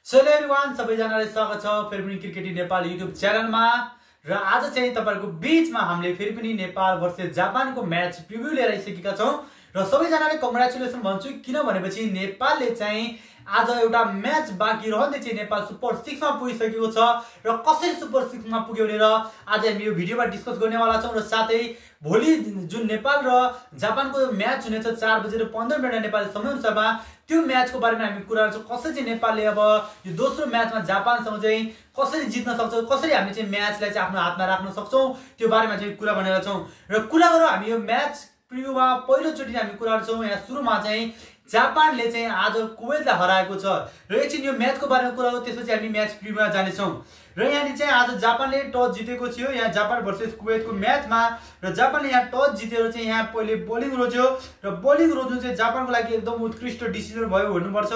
So hello everyone, सबैजनालाई स्वागत छ फेरि पनि क्रिकेटी नेपाल युट्युब च्यानलमा। र आज चाहिँ तपाईहरुको बीचमा हामीले फेरि पनि नेपाल भर्सेस जापानको म्याच प्रिभ्यू लिएर आइसकेका छौं र सबैजनालाई कङ्ग्रेचुलेसन भन्छु, किन भनेपछि नेपालले चाहिँ आज एउटा म्याच बाँकी रहँदै चाहिँ नेपाल सुपर 6 मा पुगिसकेको छ र कसरी सुपर 6 मा पुग्यो भनेर आज हामी यो भिडियोमा डिस्कस गर्नेवाला छौं। र साथै भोलि जुन नेपाल र जापानको म्याच हुनेछ 4:15 नेपाली समयअनुसारमा, त्यो म्याचको बारेमा हामी कुरा गर्छौं। कसरी चाहिँ नेपालले अब यो दोस्रो म्याचमा जापानसँग चाहिँ कसरी जित्न सक्छ, कसरी हामी चाहिँ म्याचलाई चाहिँ आफ्नो हातमा राख्न सक्छौं, त्यो बारेमा चाहिँ कुरा भनेर छौं। र कुरा गरौँ हामी यो म्याच प्रिभ्यूमा पहिलोचोटि हामी कुरा गर्छौं। यहाँ सुरुमा चाहिँ जापानले चाहिँ आज कुवेतलाई हराएको छ र एकछिन यो म्याचको बारेमा कुरा गरौँ, त्यसपछि हामी म्याच प्रिभ्यूमा जानेछौं। र यहाँ चाहिँ आज जापानले टस जितेको थियो यहाँ जापान भर्सेस कुवेतको म्याचमा, र जापानले यहाँ टस जितेर चाहिँ यहाँ पहिले बोलिङ रोज्यो र बोलिङ रोज्नु चाहिँ जापानको लागि एकदम उत्कृष्ट डिसिजन भयो भन्नुपर्छ।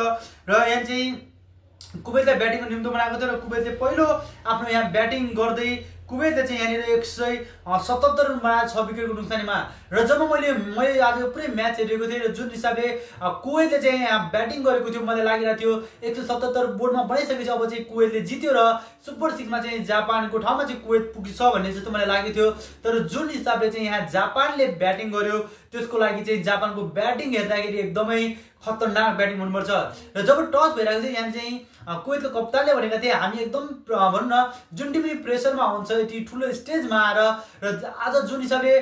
र यहाँ चाहिँ कुवेतलाई ब्याटिङको निम्तो बनाएको थियो र कुवेतले पहिलो आफ्नो यहाँ ब्याटिङ गर्दै कुवेतले चाहिँ यहाँनिर 177 रन बनायो 6 विकेटको नुक्सानीमा। र जब मैले आज पुरै म्याच हेरेको थिएँ र जुन हिसाबले कुवेतले चाहिँ यहाँ ब्याटिङ गरेको थियो, मलाई लागिरहेको थियो 177 बोर्डमा बनाइसकेपछि अब चाहिँ कुवेतले जित्यो र सुपर 6 मा चाहिँ जापानको ठाउँमा चाहिँ कुवेत पुग्छ भन्ने जस्तो मलाई लागेको थियो। तर जुन हिसाबले चाहिँ यहाँ जापानले ब्याटिङ गर्यो त्यसको लागि चाहिँ जापानको ब्याटिङ हेर्दाखेरि एकदमै खतरनाक ब्याटिङ हुनुपर्छ। र जब टस भइरहेको थियो यहाँ चाहिँ कुवेतको कप्तानले भनेका थिए हामी एकदम भनौँ न जुन टिम प्रेसरमा हुन्छ यति ठुलो स्टेजमा आएर, र आज जुन हिसाबले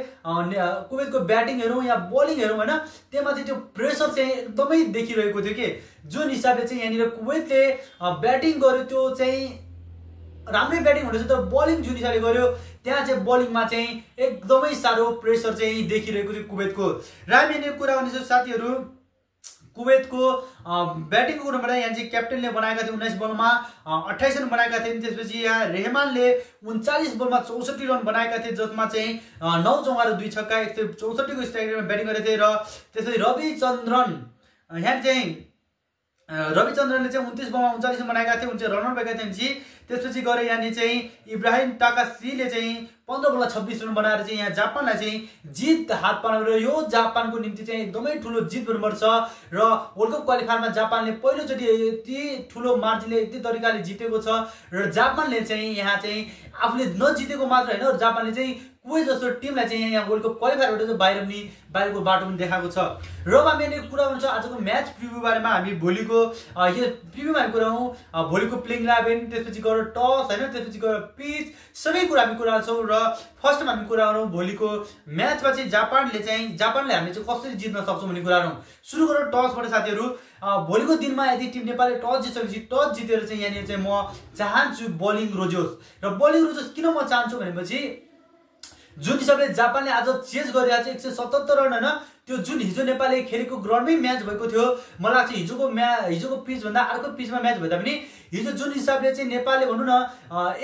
कुवेतको ब्याटिङ हेरौँ या बोलिङ हेरौँ होइन, त्यसमा चाहिँ त्यो प्रेसर चाहिँ एकदमै देखिरहेको थियो कि जुन हिसाबले चाहिँ यहाँनिर कुवेतले ब्याटिङ गर्यो त्यो चाहिँ राम्रै ब्याटिङ हुँदैछ, तर बोलिङ जुन हिसाबले गर्यो त्यहाँ चाहिँ बोलिङमा चाहिँ एकदमै साह्रो प्रेसर चाहिँ देखिरहेको थियो कुवेतको। र हामी यहाँनिर कुरा गर्ने साथीहरू कुवेतको ब्याटिङको कुराबाट यहाँ चाहिँ क्याप्टेनले बनाएका थिए 19 बलमा 28 रन बनाएका थिए। त्यसपछि यहाँ रेहमानले 39 बलमा 64 रन बनाएका थिए, जसमा चाहिँ 9 चौका र 2 छक्का 164 को स्ट्राइक रेटमा ब्याटिङ गरेका थिए। र त्यसपछि रविचन्द्रनले चाहिँ 29 बलमा 39 रन बनाएका थिए, 19 रनर भएका थिए। त्यसपछि गरे यहाँनिर चाहिँ इब्राहिम टाकासीले चाहिँ 15 बलमा 26 रन बनाएर चाहिँ यहाँ जापानलाई चाहिँ जित हात पार्नु, र यो जापानको निम्ति चाहिँ एकदमै ठुलो जित हुनुपर्छ। र वर्ल्ड कप क्वालिफायरमा जापानले पहिलोचोटि यति ठुलो मार्जिनले यति तरिकाले जितेको छ र जापानले चाहिँ यहाँ चाहिँ आफूले नजितेको मात्र होइन, जापानले चाहिँ कुवेत जस्तो टिमलाई चाहिँ यहाँ वर्ल्ड कप क्वालिफायरबाट चाहिँ बाहिरको बाटो पनि देखाएको छ। र अब हामी यहाँनिर कुरा गर्छौँ आजको म्याच प्रिभ्यू बारेमा। हामी भोलिको यो प्रिभ्यूमा हामी कुरा गरौँ भोलिको प्लेइङ 11, त्यसपछि गएर टस होइन, त्यसपछि गएर पिच, सबै कुरा हामी कुरा गर्छौँ। र फर्स्टमा हामी कुरा गरौँ भोलिको म्याचमा चाहिँ जापानले हामी चाहिँ कसरी जित्न सक्छौँ भन्ने कुरा गरौँ। सुरु गरौँ टसबाट साथीहरू। भोलिको दिनमा यदि टिम नेपालले टस जितेपछि टस जितेर चाहिँ यहाँनिर चाहिँ म चाहन्छु बोलिङ रोजोस्। र बोलिङ रोजोस् किन म चाहन्छु भनेपछि जुन हिसाबले जापानले आज चेज गरिरहेको छ 177 रन होइन, त्यो जुन हिजो नेपालले खेलेको ग्राउन्डमै म्याच भएको थियो, मलाई लाग्छ हिजोको पिच भन्दा अर्को पिचमा म्याच भए तापनि हिजो जुन हिसाबले चाहिँ नेपालले भनौँ न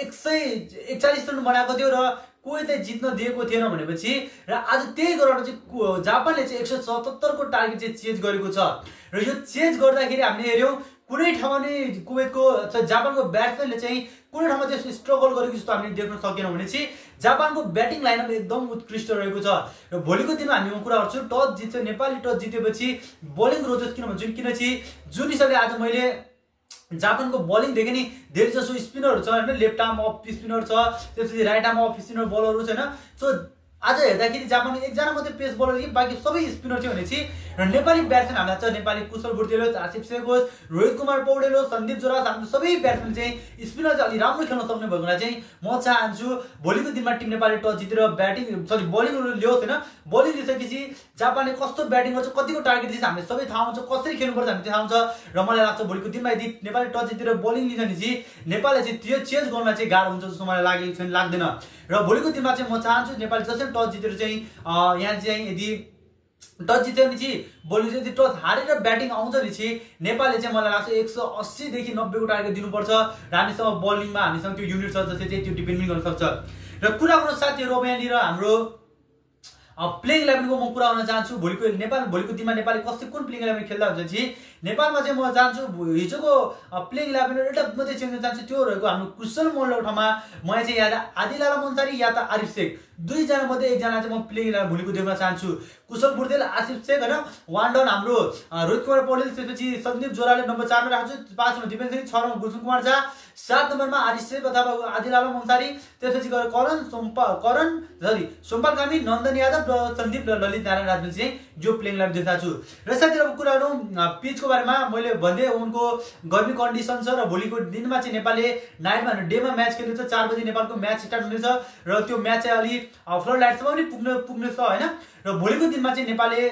141 रन बनाएको थियो र कुवेतले जित्न दिएको थिएन भनेपछि, र आज त्यही ग्राउन्डमा चाहिँ जापानले चाहिँ 177 को टार्गेट चाहिँ चेज गरेको छ। र यो चेज गर्दाखेरि हामीले हेऱ्यौँ कुनै ठाउँमा नि कुवेतको अथवा जापानको ब्याट्सम्यानले चाहिँ कुनै ठाउँमा त्यस्तो स्ट्रगल गरेको जस्तो हामीले देख्न सकेनौँ भनेपछि जापानको ब्याटिङ लाइनअप एकदम उत्कृष्ट रहेको छ। र भोलिको दिनमा हामी कुरा गर्छौँ टस जित्छ नेपालले, टस जितेपछि बोलिङ रोजोस् किन भन्छु किनकि जुन हिसाबले आज मैले जापानको बोलिङ देखेँ नि, धेरै जसो स्पिनरहरू छ होइन, लेफ्ट आर्म अफ स्पिनर छ, त्यसपछि राइट आर्म अफ स्पिनर बलरहरू छ होइन। सो आज हेर्दाखेरि जापानको एकजना मात्रै पेस बलर कि बाँकी सबै स्पिनर थियो भनेपछि, र नेपाली ब्याट्सम्यान हामीलाई छ नेपाली कुशल बुर्तेलो, आसिफ सेगोस, रोहित कुमार पौडेलो, सन्दीप जोरास, हाम्रो सबै ब्याट्सम्यान चाहिँ स्पिनर चाहिँ अलि राम्रो खेल्न सक्ने भएको हुँदा चाहिँ म चाहन्छु भोलिको दिनमा टिम नेपालले टस जितेर बोलिङ ल्याओस् होइन। बोलिङ लिइसकेपछि जापानले कस्तो ब्याटिङ गर्छ, कतिको टार्गेट दिन्छ हामीले सबै थाहा हुन्छ, कसरी खेल्नुपर्छ हामी थाहा हुन्छ। र मलाई लाग्छ भोलिको दिनमा यदि नेपालले टस जितेर बोलिङ लिन्छ भनेपछि नेपालले चाहिँ त्यो चेन्ज गर्न चाहिँ गाह्रो हुन्छ जस्तो मलाई लागेको छैन, लाग्दैन। र भोलिको दिनमा चाहिँ म चाहन्छु नेपालले जसरी टस जितेर चाहिँ यहाँ चाहिँ यदि टस जित्यो भने चाहिँ भोलि यदि टस हारेर ब्याटिङ आउँछ भने चाहिँ नेपालले चाहिँ मलाई लाग्छ 180 देखि 90 को टार्गेट दिनुपर्छ, र हामीसँग बोलिङमा हामीसँग त्यो युनिट छ जसले चाहिँ त्यो डिपेन्ड गर्न सक्छ। र कुरा गर्नु साथीहरू अब यहाँनिर हाम्रो प्लेइङ 11 को म कुरा गर्न चाहन्छु। भोलिको दिनमा नेपालले कसरी कुन प्लेइङ 11 खेल्दा हुन्छ चाहिँ नेपालमा चाहिँ म चाहन्छु हिजोको प्लेइङ 11 एउटा मात्रै चेन्ज गर्न चाहन्छु, त्यो रहेको हाम्रो कुशल मल्लको ठाउँमा म चाहिँ या आदिल आलम अन्सारी या त आरिफ शेख दुईजना मध्ये एकजना चाहिँ म प्लेइङ इलेभेन भोलिको देख्न चाहन्छु। कुशल बुर्तेल, आसिफ शेख हैन, वान डाउन हाम्रो रोहित कुमार पौडेल, त्यसपछि सन्दीप जोराले नम्बर 4 मा राख्छु, 5 मा दिपेन सिंह, 6 मा गुलसन कुमार झा, 7 नम्बरमा आरिस शेख अथवा आदिल आलम अन्सारी, त्यसपछि गएर सोमपाल कामी, नन्दन यादव र सन्दीप र ललित नारायण राजवंशी चाहिँ जो प्लेइङ इलेभेन देख्न चाहन्छु। र साथीहरु कुरा गरौँ पिचको बारेमा, मैले भन्दै उनको गर्मी कन्डिसन छ र भोलिको दिनमा चाहिँ नेपालले नाइटमा डेमा म्याच खेल्नेछ। 4 बजे नेपालको म्याच स्टार्ट हुनेछ र त्यो म्याच चाहिँ अलि फ्लड लाइटसम्म पनि पुग्ने छ हैन। र भोलिको दिनमा चाहिँ नेपालले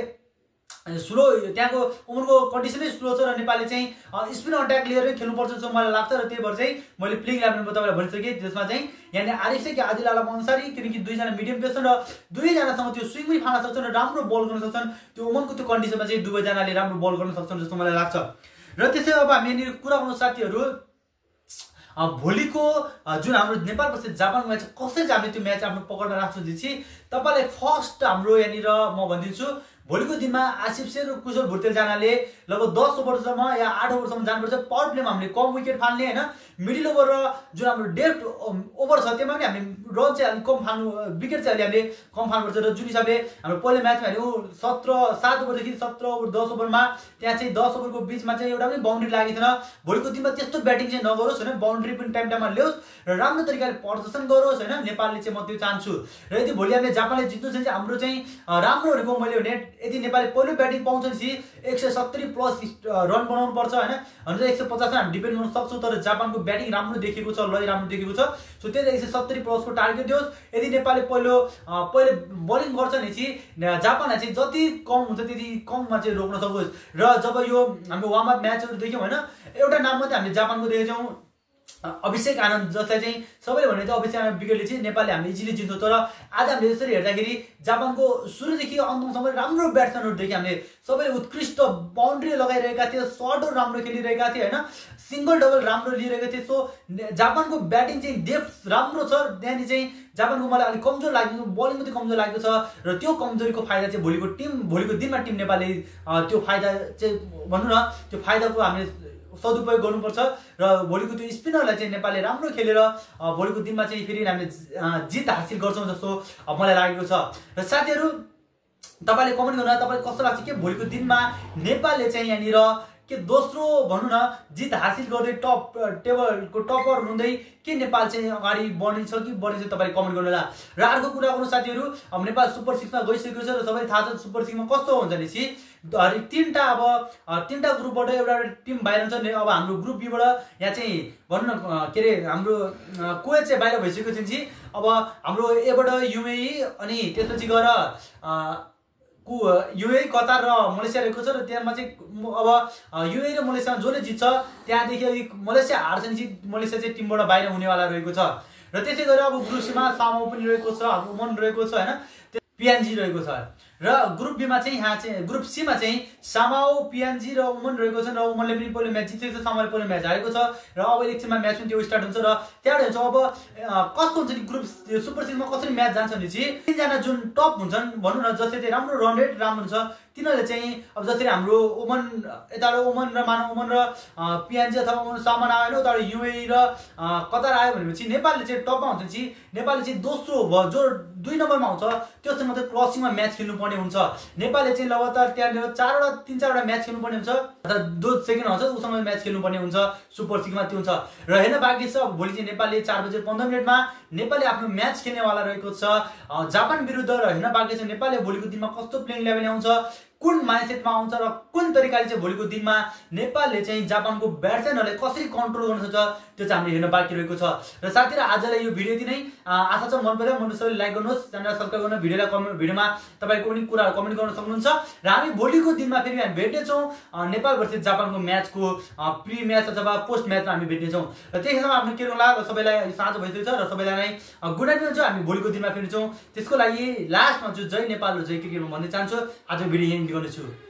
स्लो, त्यहाँको उनको कन्डिसनै स्लो छ र नेपालले चाहिँ स्पिन अट्याक लिएरै खेल्नुपर्छ जस्तो मलाई लाग्छ। र त्यही भएर चाहिँ मैले प्लेइङ इलेभेनमा तपाईँलाई भनिसकेँ, त्यसमा चाहिँ यानी आरिफ शेख, आदिल आलम अन्सारी, किनकि दुईजना मिडियम पेस छन् र दुईजनासँग त्यो स्विङ पनि फाल्न सक्छन् र राम्रो बल गर्न सक्छन्। त्यो ओमनको त्यो कन्डिसनमा चाहिँ दुवैजनाले राम्रो बल गर्न सक्छन् जस्तो मलाई लाग्छ। र त्यसै अब हामी यहाँनिर कुरा गर्नु साथीहरू, भोलिको जुन हाम्रो नेपाल वर्सेस जापानको म्याच कसरी चाहिँ हामीले त्यो म्याच आफ्नो पकडमा राख्छौँ दिदी, तपाईँलाई फर्स्ट हाम्रो यहाँनिर म भनिदिन्छु, भोलिको दिनमा आसिफ शेख र कुशल भुर्तेल जनाले लगभग 10 ओभरसम्म या 8 ओभरसम्म जानुपर्छ। पावर प्लेमा हामीले कम विकेट फाल्ने हैन, मिडल ओभर र जुन हाम्रो डेप्थ ओभर छ त्यसमा पनि हामीले रन चाहिँ अलिक कम फाल्नु, विकेट चाहिँ हामीले कम फाल्नुपर्छ। र जुन हिसाबले हाम्रो पहिलो म्याचमा हेऱ्यौँ 7 ओभरदेखि 17 ओभर 10 ओभरमा त्यहाँ चाहिँ 10 ओभरको बिचमा चाहिँ एउटा पनि बाउन्ड्री लागेको थिएन। भोलिको दिनमा त्यस्तो ब्याटिङ चाहिँ नगरोस् हैन, बाउन्ड्री पनि टाइममा ल्याओस् र राम्रो तरिकाले प्रदर्शन गरोस् हैन, नेपालले चाहिँ म त्यो चाहन्छु। र यदि भोलि हामीले जापानले जित्नु छ भने हाम्रो चाहिँ राम्रो भनेको मैले भने यदि नेपालले पहिलो ब्याटिङ पाउँछ भने 170 प्लस रन बनाउनु पर्छ हैन, 150 मा हामी डिपेन्ड गर्न सक्छौँ। तर जापानको ब्याटिङ राम्रो देखेको छ, लय राम्रो देखेको छ, सो त्यही 170 प्लसको टार्गेट दियोस्। यदि नेपालले पहिले बलिङ गर्छ भने चाहिँ जापानलाई चाहिँ जति कम हुन्छ त्यति कममा चाहिँ रोक्न सकोस्। र जब यो हाम्रो वार्म अप म्याचहरु देख्यौँ हैन, एउटा नाम मात्रै हामीले जापानको देखेछौँ, अभिषेक आनन्द, जसलाई चाहिँ सबैले भने चाहिँ अभिषेक आनन्द विकेटले चाहिँ नेपालले हामीले इजिली जित्छौँ। तर आज हामीले यसरी हेर्दाखेरि जापानको सुरुदेखि अन्तसम्म राम्रो ब्याट्सम्यानहरु देख्यौँ हामीले, सबैले उत्कृष्ट बाउन्ड्री लगाइरहेका थिए, सर्टहरु राम्रो खेलिरहेका थिए हैन, सिंगल डबल राम्रो लिइरहेका थिए। सो जापानको ब्याटिङ चाहिँ डेप्थ राम्रो छ, त्यहाँदेखि चाहिँ जापानको मलाई अलिक कमजोर लाग्यो, बलिङ मात्रै कमजोर लागेको छ। र त्यो कमजोरीको फाइदा चाहिँ भोलिको दिनमा टिम नेपालले त्यो फाइदा चाहिँ भनौँ न, त्यो फाइदाको हामीले सदुपयोग गर्नुपर्छ। र भोलिको त्यो स्पिनरलाई चाहिँ नेपालले राम्रो खेलेर भोलिको दिनमा चाहिँ फेरि हामीले जित हासिल गर्छौँ जस्तो मलाई लागेको छ। र साथीहरू तपाईले कमेन्ट गर्नु, तपाईलाई कस्तो लाग्छ के भोलिको दिनमा नेपालले चाहिँ यहाँनिर के दोस्रो भनौँ न जित हासिल गर्दै टप टेबलको टपर हुँदै के नेपाल चाहिँ अगाडि बढ्नेछ कि बढ्नेछ, तपाईले कमेन्ट गर्नु होला। र अर्को कुरा गर्नु साथीहरू, अब नेपाल सुपर 6 मा गइसकेको छ र सबैलाई थाहा छ सुपर 6 मा कस्तो हुन्छ भनेपछि हरेक तीनटा ग्रुपबाट एउटा टिम बाहिर हुन्छ। अब हाम्रो ग्रुप बी बाट यहाँ चाहिँ भनौँ न के अरे हाम्रो कुवेत चाहिँ बाहिर भइसकेको छ। अब हाम्रो ए बाट युएई अनि त्यसपछि गएर युएई, कतार र मलेसिया रहेको छ। र त्यसमा चाहिँ अब युएई र मलेसियामा जसले जित्छ त्यहाँदेखि मलेसिया हार्छ भने मलेसिया चाहिँ टिमबाट बाहिर हुनेवाला रहेको छ। र त्यसै गरी अब ग्रुप सीमा सामो पनि रहेको छ, ओमन रहेको छ हैन, पिएनजी रहेको छ। र ग्रुप बी मा चाहिँ यहाँ चाहिँ ग्रुप सी मा चाहिँ सामाओ, पिएनजी र ओमन रहेको छ। र ओमनले पनि पहिलो म्याच जितेको छ, सामाओले पहिलो म्याच हारेको छ। र अब एकछिनमा म्याच पनि त्यो स्टार्ट हुन्छ। र त्यहाँबाट हुन्छ अब कस्तो हुन्छ नि ग्रुप सुपर 6 मा कसरी म्याच जान्छ भने चाहिँ तीनजना जुन टप हुन्छन् भनौँ न, जसले चाहिँ राम्रो रन रेट राम्रो हुन्छ, तिनीहरूले चाहिँ अब जसरी हाम्रो ओमन यताबाट ओमन र ओमन र पिएनजी अथवा ओमन सामान आयो, उताबाट युएई र कतार आयो भनेपछि नेपालले चाहिँ टपमा हुन्छ कि नेपालले चाहिँ दोस्रो जो 2 नम्बरमा हुन्छ त्योसँग मात्रै क्रसिङमा म्याच खेल्नुपर्ने हुन्छ। नेपालले चाहिँ लगातार त्यहाँनिर 3-4वटा म्याच खेल्नुपर्ने हुन्छ, अथवा जो सेकेन्ड हुन्छ उसँग म्याच खेल्नुपर्ने हुन्छ सुपर 6 मा, त्यो हुन्छ। र हेर्न बाँकी छ अब भोलि चाहिँ नेपालले 4:15 मा नेपालले आफ्नो म्याच खेल्नेवाला रहेको छ जापान विरुद्ध। र हेर्न बाँकी छ नेपालले भोलिको दिनमा कस्तो प्लेइङ इलेभेन आउँछ, कुन माइन्डसेटमा आउँछ र कुन तरिकाले चाहिँ भोलिको दिनमा नेपालले चाहिँ जापानको ब्याट्सम्यानहरूलाई कसरी कन्ट्रोल गर्न सक्छ, त्यो चाहिँ हामीले हेर्न बाँकी रहेको छ। र साथीहरु आजलाई यो भिडियो यति नै, आशा छ मन पर्यो। मन सबैले लाइक गर्नुहोस्, च्यानल सब्स्क्राइब गर्नु, भिडियोमा तपाईको पनि कुराहरु कमेन्ट गर्न सक्नुहुन्छ। र हामी भोलिको दिनमा फेरि हामी भेट्ने छौं नेपाल भर्सेस जापानको म्याचको प्री म्याच अथवा पोस्ट म्याचमा हामी भेट्ने छौं। र त्यसैमा आफ्नो के गर्नुला, र सबैलाई साँझ भइसकेको छ र सबैलाई नै गुड नाइट भन्छ। हामी भोलिको दिनमा फेरि छौं। त्यसको लागि लास्टमा जो जय नेपाल र जय क्रिकेटमा भन्दै चाहन्छु। आज भिडियो यही गर्नेछु।